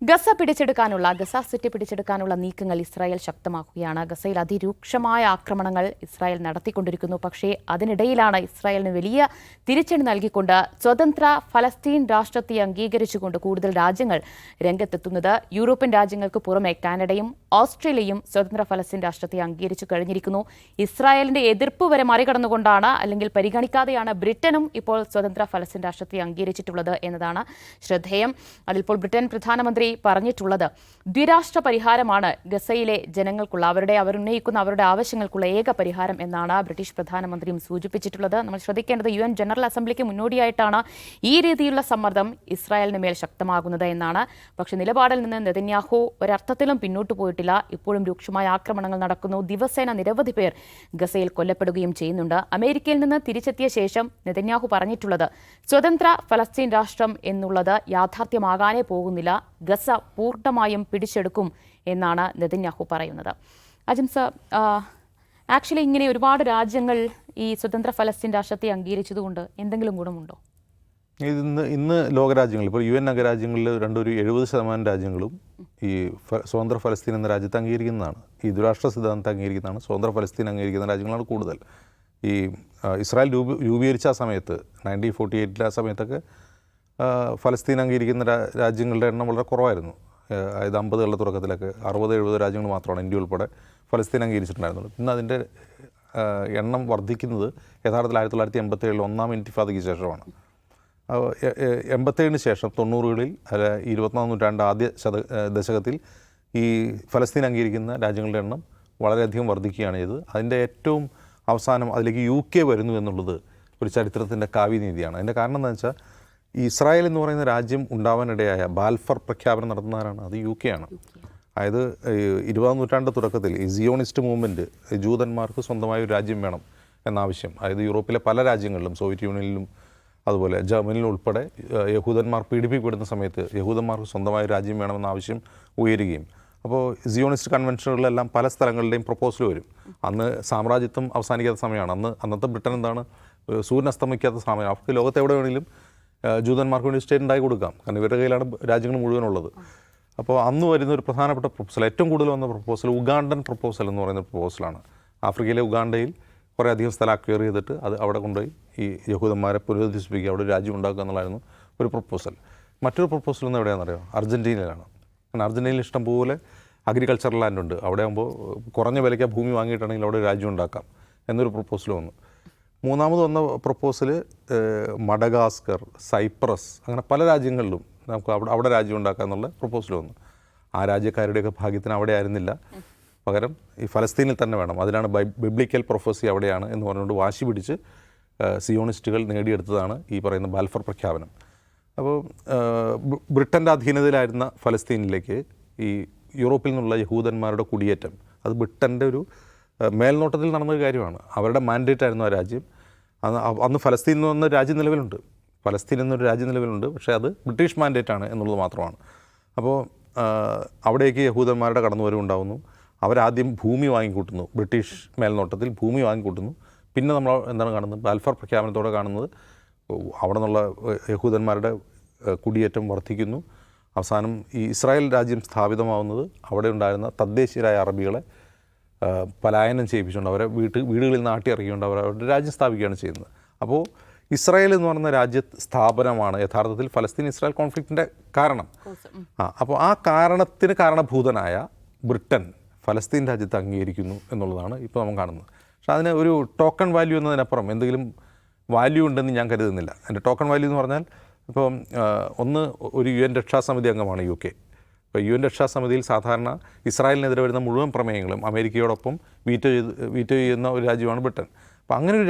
Gaza city പിടിച്ചെടുക്കാനുള്ള നീക്കങ്ങൾ Israel ശക്തമാക്കുകയാണ്. ഗസയിൽ അതിരൂക്ഷമായ ആക്രമണങ്ങൾ ഇസ്രായേൽ നടത്തിക്കൊണ്ടിരിക്കുന്നു. പക്ഷേ അതിനിടയിലാണ് ഇസ്രായേലിന് വലിയ തിരിച്ചടി നൽകിക്കൊണ്ട് സ്വതന്ത്ര ഫലസ്തീൻ രാഷ്ട്രത്തെ അംഗീകരിച്ചുകൊണ്ട് കൂടുതൽ രാജ്യങ്ങൾ രംഗത്തെത്തുന്നത്. യൂറോപ്യൻ രാജ്യങ്ങൾക്ക് പുറമെ കാനഡയും ഓസ്ട്രേലിയയും സ്വതന്ത്ര ഫലസ്തീൻ രാഷ്ട്രത്തെ അംഗീകരിച്ചു കഴിഞ്ഞിരിക്കുന്നു. ഇസ്രായേലിന്റെ എതിർപ്പ് വരെ മറികടന്നുകൊണ്ടാണ് അല്ലെങ്കിൽ പരിഗണിക്കാതെയാണ് ബ്രിട്ടനും ഇപ്പോൾ സ്വതന്ത്ര ഫലസ്തീൻ രാഷ്ട്രത്തെ അംഗീകരിച്ചിട്ടുള്ളത് എന്നതാണ് ശ്രദ്ധേയം. അതിലിപ്പോൾ ബ്രിട്ടൻ പ്രധാനമന്ത്രി പറഞ്ഞിട്ടുള്ളത് ദ്വിരാഷ്ട്ര പരിഹാരമാണ് ഗസയിലെ ജനങ്ങൾക്കുള്ള അവർ ഉന്നയിക്കുന്ന അവരുടെ ആവശ്യങ്ങൾക്കുള്ള ഏക പരിഹാരം എന്നാണ് ബ്രിട്ടീഷ് പ്രധാനമന്ത്രിയും സൂചിപ്പിച്ചിട്ടുള്ളത്. നമ്മൾ ശ്രദ്ധിക്കേണ്ടത് UN ജനറൽ അസംബ്ലിക്ക് മുന്നോടിയായിട്ടാണ് ഈ രീതിയിലുള്ള സമ്മർദ്ദം ഇസ്രായേലിന് മേൽ ശക്തമാകുന്നത് എന്നാണ്. പക്ഷേ നിലപാടിൽ നിന്ന് നെതന്യാഹു ഒരർത്ഥത്തിലും പിന്നോട്ട് പോയിട്ടില്ല. ഇപ്പോഴും രൂക്ഷമായ ആക്രമണങ്ങൾ നടക്കുന്നു. ദിവസേന നിരവധി പേർ ഗസയിൽ കൊല്ലപ്പെടുകയും ചെയ്യുന്നുണ്ട്. അമേരിക്കയിൽ നിന്ന് തിരിച്ചെത്തിയ ശേഷം നെതന്യാഹു പറഞ്ഞിട്ടുള്ളത് സ്വതന്ത്ര ഫലസ്തീൻ രാഷ്ട്രം എന്നുള്ളത് യാഥാർത്ഥ്യമാകാനേ പോകുന്നില്ല, ഗസ പൂർണ്ണമായും പിടിച്ചെടുക്കും എന്നാണ് നെതന്യാഹു പറയുന്നത്. അജിംസ്, ആക്ച്വലി ഇങ്ങനെ ഒരുപാട് രാജ്യങ്ങൾ ഈ സ്വതന്ത്ര ഫലസ്തീൻ രാഷ്ട്രത്തെ അംഗീകരിച്ചതുകൊണ്ട് എന്തെങ്കിലും ഗുണമുണ്ടോ? ഇന്ന് ലോകരാജ്യങ്ങൾ ഇപ്പോൾ UN അംഗരാജ്യങ്ങളിൽ 70% രാജ്യങ്ങളും ഈ സ്വതന്ത്ര ഫലസ്തീൻ എന്ന രാജ്യത്തെ അംഗീകരിക്കുന്നതാണ്. ഈ ദ്വിരാഷ്ട്ര സിദ്ധാന്തത്തെ അംഗീകരിക്കുന്നതാണ്. സ്വതന്ത്ര ഫലസ്തീൻ അംഗീകരിക്കുന്ന രാജ്യങ്ങളാണ് കൂടുതൽ. ഈ ഇസ്രായേൽ രൂപീകരിച്ച ആ സമയത്ത് 1948 ആ സമയത്തൊക്കെ ഫലസ്തീൻ അംഗീകരിക്കുന്ന രാജ്യങ്ങളുടെ എണ്ണം വളരെ കുറവായിരുന്നു. അതായത് 50കളുടെ തുടക്കത്തിലൊക്കെ 60-70 രാജ്യങ്ങൾ മാത്രമാണ് ഇന്ത്യ ഉൾപ്പെടെ ഫലസ്തീൻ അംഗീകരിച്ചിട്ടുണ്ടായിരുന്നുള്ളൂ. ഇന്ന് അതിൻ്റെ എണ്ണം വർദ്ധിക്കുന്നത് യഥാർത്ഥത്തിൽ 1987 ഒന്നാം ഇൻതിഫാദയ്ക്ക് ശേഷമാണ്. 87 ശേഷം 90കളിൽ 21ാം നൂറ്റാണ്ട് ആദ്യ ദശകത്തിൽ ഈ ഫലസ്തീൻ അംഗീകരിക്കുന്ന രാജ്യങ്ങളുടെ എണ്ണം വളരെയധികം വർദ്ധിക്കുകയാണ് ചെയ്തത്. അതിൻ്റെ ഏറ്റവും അവസാനം അതിലേക്ക് UK വരുന്നു എന്നുള്ളത് ഒരു ചരിത്രത്തിൻ്റെ കാവ്യനീതിയാണ്. അതിൻ്റെ കാരണം എന്താണെന്ന് വെച്ചാൽ ഈ ഇസ്രായേൽ എന്ന് പറയുന്ന രാജ്യം ഉണ്ടാവാനിടയായ ബാൽഫർ പ്രഖ്യാപനം നടത്തുന്നവരാണ് അത് UK ആണ്. അതായത് 20ാം നൂറ്റാണ്ട് തുടക്കത്തിൽ ഈ സിയോണിസ്റ്റ് മൂവ്മെൻറ്റ് ജൂതന്മാർക്ക് സ്വന്തമായ ഒരു രാജ്യം വേണം എന്നാവശ്യം, അതായത് യൂറോപ്പിലെ പല രാജ്യങ്ങളിലും സോവിയറ്റ് യൂണിയനിലും അതുപോലെ ജർമ്മനിലും ഉൾപ്പെടെ യഹൂദന്മാർ പീഡിപ്പിക്കപ്പെടുന്ന സമയത്ത് യഹൂദന്മാർക്ക് സ്വന്തമായ രാജ്യം വേണമെന്ന ആവശ്യം ഉയരുകയും അപ്പോൾ സിയോണിസ്റ്റ് കൺവെൻഷനുകളിലെല്ലാം പല സ്ഥലങ്ങളുടെയും പ്രപ്പോസൽ വരും. അന്ന് സാമ്രാജ്യത്വം അവസാനിക്കാത്ത സമയമാണ്. അന്നത്തെ ബ്രിട്ടൻ എന്താണ്, സൂര്യൻ അസ്തമിക്കാത്ത സമയം. അവർക്ക് ലോകത്ത് എവിടെ വേണമെങ്കിലും ജൂതന്മാർക്ക് വേണ്ടി സ്റ്റേറ്റ് ഉണ്ടാക്കി കൊടുക്കാം, കാരണം ഇവരുടെ കയ്യിലാണ് രാജ്യങ്ങൾ മുഴുവനുള്ളത്. അപ്പോൾ അന്ന് വരുന്ന ഒരു പ്രധാനപ്പെട്ട പ്രപ്പോസൽ, ഏറ്റവും കൂടുതൽ വന്ന പ്രപ്പോസൽ ഉഗാണ്ടൻ പ്രപ്പോസൽ എന്ന് പറയുന്ന പ്രപ്പോസലാണ്. ആഫ്രിക്കയിലെ ഉഗാണ്ടയിൽ കുറേ അധികം സ്ഥലം അക്വയർ ചെയ്തിട്ട് അത് അവിടെ കൊണ്ടുപോയി ഈ യഹൂദന്മാരെ പുനരുദ്ധരിപ്പിക്കുക, അവിടെ ഒരു രാജ്യം ഉണ്ടാക്കുക എന്നുള്ളതായിരുന്നു ഒരു പ്രപ്പോസൽ. മറ്റൊരു പ്രപ്പോസൽ എന്ന് എവിടെയാണെന്നറിയോ? അർജൻറ്റീനയിലാണ്. കാരണം അർജൻറ്റീനയിൽ ഇഷ്ടംപോലെ അഗ്രികൾച്ചറൽ ലാൻഡ് ഉണ്ട്. അവിടെ ആകുമ്പോൾ കുറഞ്ഞ വിലയ്ക്ക് ഭൂമി വാങ്ങിയിട്ടാണെങ്കിൽ അവിടെ ഒരു രാജ്യം ഉണ്ടാക്കാം എന്നൊരു പ്രപ്പോസൽ വന്നു. മൂന്നാമത് വന്ന പ്രപ്പോസൽ മഡഗാസ്കർ, സൈപ്രസ്, അങ്ങനെ പല രാജ്യങ്ങളിലും നമുക്ക് അവിടെ രാജ്യം ഉണ്ടാക്കുക എന്നുള്ള പ്രപ്പോസൽ വന്നു. ആ രാജ്യക്കാരുടെയൊക്കെ ഭാഗ്യത്തിന് അവിടെ ആയിരുന്നില്ല, പകരം ഈ ഫലസ്തീനിൽ തന്നെ വേണം, അതിനാണ് ബിബ്ലിക്കൽ പ്രൊഫസി അവിടെയാണ് എന്ന് പറഞ്ഞുകൊണ്ട് വാശി പിടിച്ച് സിയോണിസ്റ്റുകൾ നേടിയെടുത്തതാണ് ഈ പറയുന്ന ബാൽഫർ പ്രഖ്യാപനം. അപ്പോൾ ബ്രിട്ടൻ്റെ അധീനതയിലായിരുന്ന ഫലസ്തീനിലേക്ക് ഈ യൂറോപ്പിൽ നിന്നുള്ള യഹൂദന്മാരുടെ കുടിയേറ്റം അത് ബ്രിട്ടൻ്റെ ഒരു മേൽനോട്ടത്തിൽ നടന്നൊരു കാര്യമാണ്. അവരുടെ മാൻഡേറ്റ് ആയിരുന്നു ആ രാജ്യം. അന്ന് ഫലസ്തീൻ എന്ന് പറഞ്ഞ രാജ്യം നിലവിലുണ്ട്, ഫലസ്തീൻ എന്നൊരു രാജ്യം നിലവിലുണ്ട്, പക്ഷേ അത് ബ്രിട്ടീഷ് മാൻഡേറ്റ് ആണ് എന്നുള്ളത് മാത്രമാണ്. അപ്പോൾ അവിടേക്ക് യഹൂദന്മാരുടെ കടന്നുവരവ് ഉണ്ടാകുന്നു. അവരാദ്യം ഭൂമി വാങ്ങിക്കൂട്ടുന്നു, ബ്രിട്ടീഷ് മേൽനോട്ടത്തിൽ ഭൂമി വാങ്ങിക്കൂട്ടുന്നു. പിന്നെ നമ്മൾ എന്താണ് കാണുന്നത്? ബാൽഫർ പ്രഖ്യാപനത്തോടെ കാണുന്നത് അവിടെ നിന്നുള്ള യഹൂദന്മാരുടെ കുടിയേറ്റം വർദ്ധിക്കുന്നു. അവസാനം ഈ ഇസ്രായേൽ രാജ്യം സ്ഥാപിതമാവുന്നത് അവിടെ ഉണ്ടായിരുന്ന തദ്ദേശീയരായ അറബികളെ പലായനം ചെയ്യിപ്പിച്ചുകൊണ്ട് അവരെ വീടുകളിൽ നാട്ടി ഇറക്കിക്കൊണ്ട് അവരുടെ രാജ്യം സ്ഥാപിക്കുകയാണ് ചെയ്യുന്നത്. അപ്പോൾ ഇസ്രായേൽ എന്ന് പറയുന്ന രാജ്യ സ്ഥാപനമാണ് യഥാർത്ഥത്തിൽ ഫലസ്തീൻ ഇസ്രായേൽ കോൺഫ്ലിക്റ്റിൻ്റെ കാരണം. അപ്പോൾ ആ കാരണത്തിന് കാരണഭൂതനായ ബ്രിട്ടൻ ഫലസ്തീൻ രാജ്യത്തെ അംഗീകരിക്കുന്നു എന്നുള്ളതാണ് ഇപ്പോൾ നമ്മൾ കാണുന്നത്. പക്ഷേ അതിന് ഒരു ടോക്കൺ വാല്യൂ എന്നതിനപ്പുറം എന്തെങ്കിലും വാല്യൂ ഉണ്ടെന്ന് ഞാൻ കരുതുന്നില്ല. എൻ്റെ ടോക്കൺ വാല്യൂ എന്ന് പറഞ്ഞാൽ ഇപ്പോൾ ഒരു UN രക്ഷാസമിതി അംഗമാണ് UK. ഇപ്പോൾ UN രക്ഷാസമിതിയിൽ സാധാരണ ഇസ്രായേലിനെതിരെ വരുന്ന മുഴുവൻ പ്രമേയങ്ങളും അമേരിക്കയോടൊപ്പം വീറ്റോ ചെയ്യുന്ന ഒരു രാജ്യമാണ് ബ്രിട്ടൻ. അപ്പോൾ അങ്ങനെ ഒരു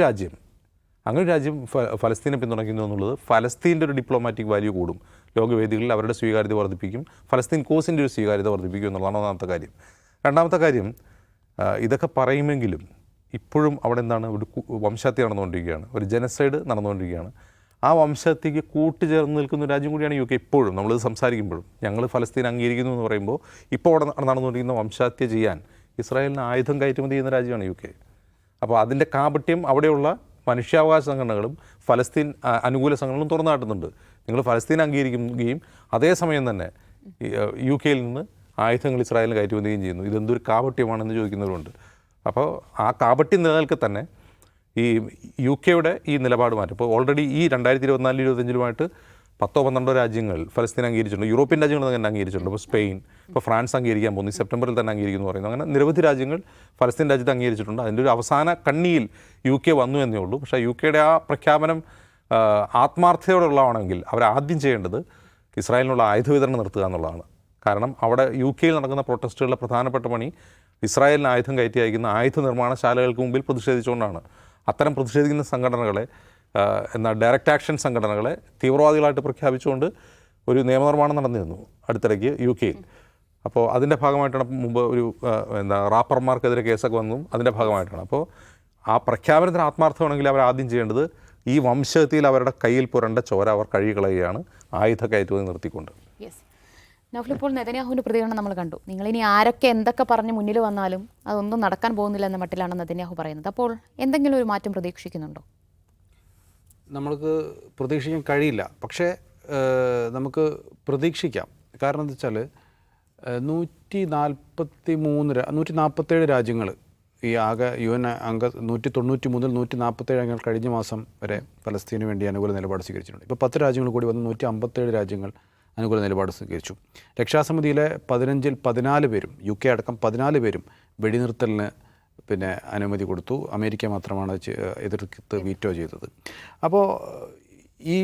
രാജ്യം ഫലസ്തീനെ പിന്തുണയ്ക്കുന്നു എന്നുള്ളത് ഫലസ്തീൻ്റെ ഒരു ഡിപ്ലോമാറ്റിക് വാല്യൂ കൂടും, ലോകവേദികളിൽ അവരുടെ സ്വീകാര്യത വർദ്ധിപ്പിക്കും, ഫലസ്തീൻ കോസിൻ്റെ ഒരു സ്വീകാര്യത വർദ്ധിപ്പിക്കും എന്നുള്ളതാണ് ഒന്നാമത്തെ കാര്യം. രണ്ടാമത്തെ കാര്യം, ഇതൊക്കെ പറയുമെങ്കിലും ഇപ്പോഴും അവിടെ എന്താണ്, ഒരു വംശഹത്യ നടന്നുകൊണ്ടിരിക്കുകയാണ്, ഒരു ജനസൈഡ് നടന്നുകൊണ്ടിരിക്കുകയാണ്. ആ വംശഹത്യക്ക് കൂട്ടുചേർന്ന് നിൽക്കുന്ന ഒരു രാജ്യം കൂടിയാണ് UK. ഇപ്പോഴും നമ്മളിത് സംസാരിക്കുമ്പോഴും ഞങ്ങൾ ഫലസ്തീൻ അംഗീകരിക്കുന്നു എന്ന് പറയുമ്പോൾ ഇപ്പോൾ അവിടെ നടന്നുകൊണ്ടിരിക്കുന്ന വംശഹത്യ ചെയ്യാൻ ഇസ്രായേലിന് ആയുധം കയറ്റുമതി ചെയ്യുന്ന രാജ്യമാണ് UK. അപ്പോൾ അതിൻ്റെ കാപട്യം അവിടെയുള്ള മനുഷ്യാവകാശ സംഘടനകളും ഫലസ്തീൻ അനുകൂല സംഘടനകളും തുറന്നു കാട്ടുന്നുണ്ട്. നിങ്ങൾ ഫലസ്തീൻ അംഗീകരിക്കുകയും അതേസമയം തന്നെ യു കെയിൽ നിന്ന് ആയുധങ്ങൾ ഇസ്രായേലിന് കയറ്റുമതിയും ചെയ്യുന്നു. ഇതെന്തൊരു കാപട്യമാണെന്ന് ചോദിക്കുന്നവരുണ്ട്. അപ്പോൾ ആ കാപട്യം നിലനിൽക്കെ തന്നെ ഈ യു കെയുടെ ഈ നിലപാട് മാറ്റും. ഇപ്പോൾ ഓൾറെഡി ഈ 2024-25 10-12 രാജ്യങ്ങൾ ഫലസ്തീൻ അംഗീകരിച്ചിട്ടുണ്ട്. യൂറോപ്യൻ രാജ്യങ്ങൾ തന്നെ അംഗീകരിച്ചിട്ടുണ്ട്. ഇപ്പോൾ സ്പെയിൻ, ഇപ്പോൾ ഫ്രാൻസ് അംഗീകരിക്കാൻ പോകുന്നു. സെപ്റ്റംബറിൽ തന്നെ അംഗീകരിക്കുന്നു പറയുന്നു. അങ്ങനെ നിരവധി രാജ്യങ്ങൾ ഫലസ്തീൻ രാജ്യത്ത് അംഗീകരിച്ചിട്ടുണ്ട്. അതിൻ്റെ ഒരു അവസാന കണ്ണിയിൽ യു കെ വന്നു എന്നേ ഉള്ളൂ. പക്ഷേ യു കെയുടെ ആ പ്രഖ്യാപനം ആത്മാർത്ഥതയോടുള്ളതാണെങ്കിൽ അവരാദ്യം ചെയ്യേണ്ടത് ഇസ്രായേലിനുള്ള ആയുധ വിതരണം നിർത്തുക എന്നുള്ളതാണ്. കാരണം അവിടെ യു കെയിൽ നടക്കുന്ന പ്രൊട്ടസ്റ്റുകളുടെ പ്രധാനപ്പെട്ട പണി ഇസ്രായേലിന് ആയുധം കയറ്റി അയക്കുന്ന ആയുധ നിർമ്മാണശാലകൾക്ക് മുമ്പിൽ പ്രതിഷേധിച്ചുകൊണ്ടാണ്. അത്തരം പ്രതിഷേധിക്കുന്ന സംഘടനകളെ ഡയറക്റ്റ് ആക്ഷൻ സംഘടനകളെ തീവ്രവാദികളായിട്ട് പ്രഖ്യാപിച്ചുകൊണ്ട് ഒരു നിയമനിർമ്മാണം നടന്നിരുന്നു അടുത്തിടയ്ക്ക് യു കെയിൽ. അപ്പോൾ അതിൻ്റെ ഭാഗമായിട്ടാണ് മുമ്പ് ഒരു റാപ്പർമാർക്കെതിരെ കേസൊക്കെ വന്നതും അതിൻ്റെ ഭാഗമായിട്ടാണ്. അപ്പോൾ ആ പ്രഖ്യാപനത്തിന് ആത്മാർത്ഥമാണെങ്കിൽ അവർ ആദ്യം ചെയ്യേണ്ടത് ഈ വംശഹത്യയിൽ അവരുടെ കയ്യിൽ പുരണ്ട ചോര അവർ കഴുകിക്കളയുകയാണ് ആയുധ കയറ്റുമതി നിർത്തിക്കൊണ്ട്. യെസ്, നൗഫൽ, ഇപ്പോൾ നെതന്യാഹുവിൻ്റെ പ്രതികരണം നമ്മൾ കണ്ടു. നിങ്ങളിനി ആരൊക്കെ എന്തൊക്കെ പറഞ്ഞ് മുന്നിൽ വന്നാലും അതൊന്നും നടക്കാൻ പോകുന്നില്ല എന്ന മട്ടിലാണ് നെതന്യാഹു പറയുന്നത്. അപ്പോൾ എന്തെങ്കിലും ഒരു മാറ്റം പ്രതീക്ഷിക്കുന്നുണ്ടോ? നമ്മൾക്ക് പ്രതീക്ഷിക്കാൻ കഴിയില്ല, പക്ഷേ നമുക്ക് പ്രതീക്ഷിക്കാം. കാരണം എന്താ വെച്ചാൽ 147 രാജ്യങ്ങൾ ഈ ആകെ UN അംഗ 193 മുതൽ 147 അംഗങ്ങൾ കഴിഞ്ഞ മാസം വരെ ഫലസ്തീന് വേണ്ടി അനുകൂല നിലപാട് സ്വീകരിച്ചിട്ടുണ്ട്. ഇപ്പോൾ 10 രാജ്യങ്ങൾ കൂടി വന്ന് 157 രാജ്യങ്ങൾ അനുകൂല നിലപാട് സ്വീകരിച്ചു. രക്ഷാസമിതിയിലെ 15-ൽ 14 പേരും UK അടക്കം 14 പേരും വെടിനിർത്തലിന് അനുമതി കൊടുത്തു. അമേരിക്ക മാത്രമാണ് എതിർത്ത് വീറ്റോ ചെയ്തത്. അപ്പോൾ ഈ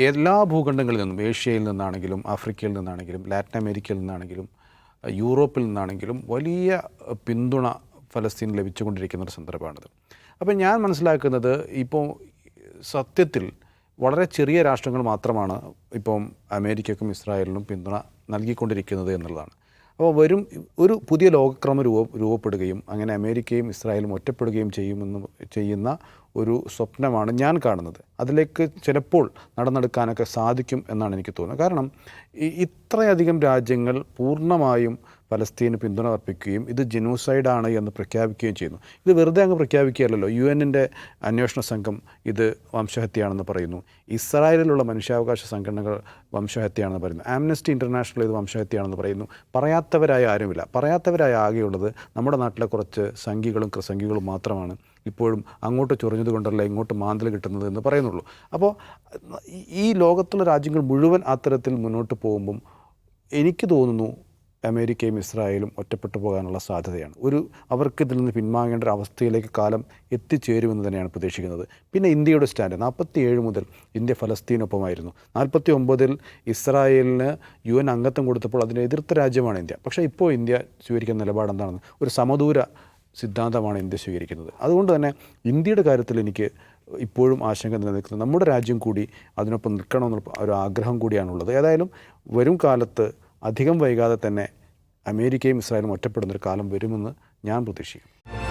എല്ലാ ഭൂഖണ്ഡങ്ങളിൽ നിന്നും, ഏഷ്യയിൽ നിന്നാണെങ്കിലും ആഫ്രിക്കയിൽ നിന്നാണെങ്കിലും ലാറ്റിൻ അമേരിക്കയിൽ നിന്നാണെങ്കിലും യൂറോപ്പിൽ നിന്നാണെങ്കിലും വലിയ പിന്തുണ ഫലസ്തീന് ലഭിച്ചുകൊണ്ടിരിക്കുന്നൊരു സന്ദർഭമാണിത്. അപ്പോൾ ഞാൻ മനസ്സിലാക്കുന്നത് ഇപ്പോൾ സത്യത്തിൽ വളരെ ചെറിയ രാഷ്ട്രങ്ങൾ മാത്രമാണ് ഇപ്പം അമേരിക്കയ്ക്കും ഇസ്രായേലിനും പിന്തുണ നൽകിക്കൊണ്ടിരിക്കുന്നത് എന്നുള്ളതാണ്. അപ്പോൾ ഒരു പുതിയ ലോകക്രമം രൂപപ്പെടുകയും അങ്ങനെ അമേരിക്കയും ഇസ്രായേലും ഒറ്റപ്പെടുകയും ചെയ്യുന്ന ഒരു സ്വപ്നമാണ് ഞാൻ കാണുന്നത്. അതിലേക്ക് ചിലപ്പോൾ നടന്നെടുക്കാനൊക്കെ സാധിക്കും എന്നാണ് എനിക്ക് തോന്നുന്നത്. കാരണം ഇത്രയധികം രാജ്യങ്ങൾ പൂർണ്ണമായും ഫലസ്തീന് പിന്തുണ അർപ്പിക്കുകയും ഇത് ജനോസൈഡാണ് എന്ന് പ്രഖ്യാപിക്കുകയും ചെയ്യുന്നു. ഇത് വെറുതെ അങ്ങ് പ്രഖ്യാപിക്കുകയല്ലോ. UN-ൻ്റെ അന്വേഷണ സംഘം ഇത് വംശഹത്യയാണെന്ന് പറയുന്നു. ഇസ്രായേലിലുള്ള മനുഷ്യാവകാശ സംഘടനകൾ വംശഹത്യയാണെന്ന് പറയുന്നു. ആംനസ്റ്റി ഇൻ്റർനാഷണൽ ഇത് വംശഹത്യയാണെന്ന് പറയുന്നു. പറയാത്തവരായ ആരുമില്ല. പറയാത്തവരായ ആകെയുള്ളത് നമ്മുടെ നാട്ടിലെ കുറച്ച് സംഘികളും ക്രിസംഘികളും മാത്രമാണ് ഇപ്പോഴും അങ്ങോട്ട് ചൊറിഞ്ഞത് കൊണ്ടല്ല ഇങ്ങോട്ട് മാന്തൽ കിട്ടുന്നത് എന്ന് പറയുന്നുള്ളൂ. അപ്പോൾ ഈ ലോകത്തുള്ള രാജ്യങ്ങൾ മുഴുവൻ അത്തരത്തിൽ മുന്നോട്ട് പോകുമ്പം എനിക്ക് തോന്നുന്നു അമേരിക്കയും ഇസ്രായേലും ഒറ്റപ്പെട്ടു പോകാനുള്ള സാധ്യതയാണ്. അവർക്ക് ഇതിൽ നിന്ന് പിന്മാങ്ങേണ്ട ഒരു അവസ്ഥയിലേക്ക് കാലം എത്തിച്ചേരുമെന്ന് തന്നെയാണ് പ്രതീക്ഷിക്കുന്നത്. പിന്നെ ഇന്ത്യയുടെ സ്റ്റാൻഡ് 47 മുതൽ ഇന്ത്യ ഫലസ്തീനൊപ്പമായിരുന്നു. 49-ൽ ഇസ്രായേലിന് UN അംഗത്വം കൊടുത്തപ്പോൾ അതിനെ എതിർത്ത രാജ്യമാണ് ഇന്ത്യ. പക്ഷേ ഇപ്പോൾ ഇന്ത്യ സ്വീകരിക്കുന്ന നിലപാട് എന്താണെന്ന് ഒരു സമദൂര സിദ്ധാന്തമാണ് ഇന്ത്യ സ്വീകരിക്കുന്നത്. അതുകൊണ്ട് തന്നെ ഇന്ത്യയുടെ കാര്യത്തിൽ എനിക്ക് ഇപ്പോഴും ആശങ്ക നിലനിൽക്കുന്നത് നമ്മുടെ രാജ്യം കൂടി അതിനൊപ്പം നിൽക്കണമെന്നുള്ള ഒരു ആഗ്രഹം കൂടിയാണുള്ളത്. ഏതായാലും വരും കാലത്ത് അധികം വൈകാതെ തന്നെ അമേരിക്കയും ഇസ്രായേലും ഒറ്റപ്പെടുന്നൊരു കാലം വരുമെന്ന് ഞാൻ പ്രതീക്ഷിക്കുന്നു.